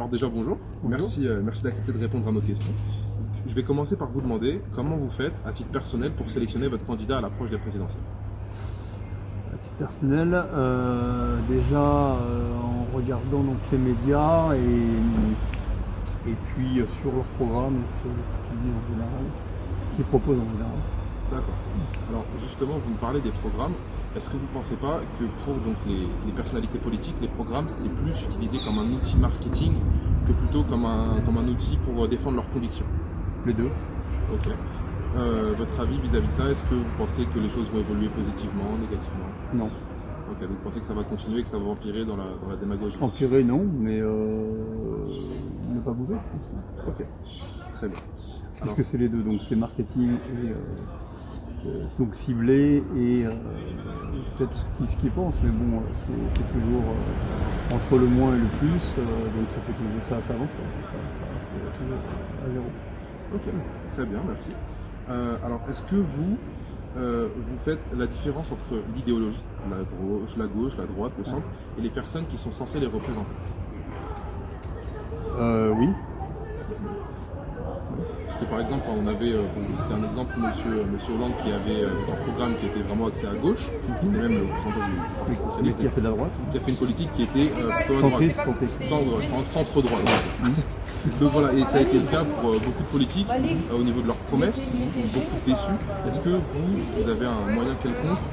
Alors déjà bonjour, merci d'accepter de répondre à nos questions. Je vais commencer par vous demander comment vous faites à titre personnel pour sélectionner votre candidat à l'approche des présidentielles. À titre personnel, en regardant donc les médias et puis sur leur programme, ce qu'ils disent en général, ce qu'ils proposent en général. D'accord. Alors justement, vous me parlez des programmes. Est-ce que vous ne pensez pas que pour donc, les personnalités politiques, les programmes, c'est plus utilisé comme un outil marketing que plutôt comme un outil pour défendre leurs convictions? Les deux. Ok. Votre avis vis-à-vis de ça, est-ce que vous pensez que les choses vont évoluer positivement, négativement? Non. Ok, donc vous pensez que ça va continuer, que ça va empirer dans la démagogie? Empirer, non, mais ne pas bouger, je pense. Ok, très bien. Parce que c'est les deux, donc c'est marketing et donc ciblé et peut-être ce qu'ils pensent, mais bon, c'est toujours entre le moins et le plus, donc ça fait toujours ça avance, c'est toujours à zéro. Ok, très bien, merci. Alors, est-ce que vous faites la différence entre l'idéologie, la gauche, la droite, le centre, et les personnes qui sont censées les représenter? Oui. Parce que par exemple, on avait, c'était un exemple, monsieur Hollande qui avait un programme qui était vraiment axé à gauche, qui était même le représentant du Parti socialiste, Qui a fait de la droite. qui a fait une politique qui était plutôt à droite, centre-droite. Donc voilà, et ça a été le cas pour beaucoup de politiques au niveau de leurs promesses, beaucoup déçus. Est-ce que vous avez un moyen quelconque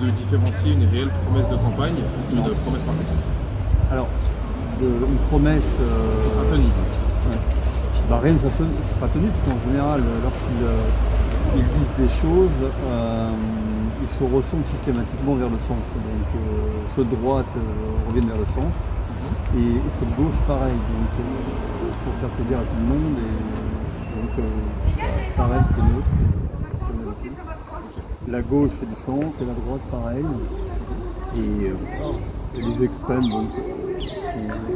de différencier une réelle promesse de campagne d'une promesse marketing? Alors, une promesse qui sera tenue? Rien ne sera tenu, parce qu'en général, lorsqu'ils disent des choses, ils se ressemblent systématiquement vers le centre. Donc ceux de droite reviennent vers le centre, et ceux de gauche pareil. Donc pour faire plaisir à tout le monde, et donc ça reste neutre. La gauche fait du centre, et la droite pareil. Et les extrêmes donc,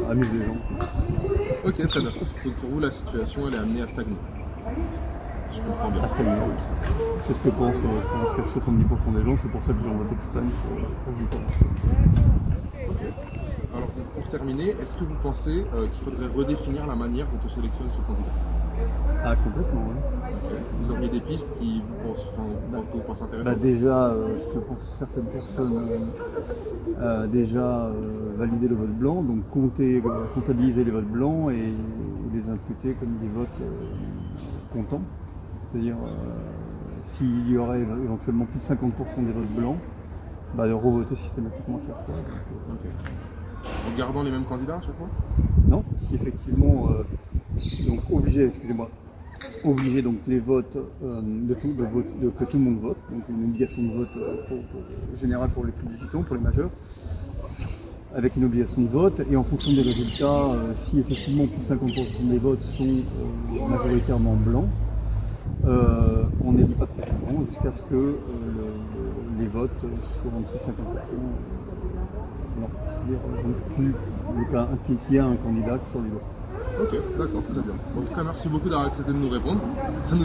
amusent les gens. Ok, très bien. Donc pour vous, la situation, elle est amenée à stagner, si je comprends bien. À stagner, oui. C'est ce que pensent, je pense qu'à 70% des gens, c'est pour ça que j'ai un vote extrême. Ok. Alors pour terminer, est-ce que vous pensez qu'il faudrait redéfinir la manière dont on sélectionne ce candidat? Ah, complètement, oui. Okay. Vous auriez des pistes qui vous pensent intéressantes? Déjà, ce que pensent certaines personnes, valider le vote blanc, donc comptabiliser les votes blancs et les imputer comme des votes comptants. C'est-à-dire, s'il y aurait éventuellement plus de 50% des votes blancs, de revoter systématiquement à chaque fois. Ok. En gardant les mêmes candidats à chaque fois? Non, si effectivement, donc obliger donc les votes que tout le monde vote, donc une obligation de vote générale pour les plus débutants, pour les majeurs, avec une obligation de vote, et en fonction des résultats, si effectivement plus de 50% des votes sont majoritairement blancs, on n'élit pas de président jusqu'à ce que les votes soient en dessous de 50%. Non, c'est-à-dire qu'il y a un candidat qui sort du lot. Ok, d'accord, très bien. En tout cas, merci beaucoup d'avoir accepté de nous répondre. Ça nous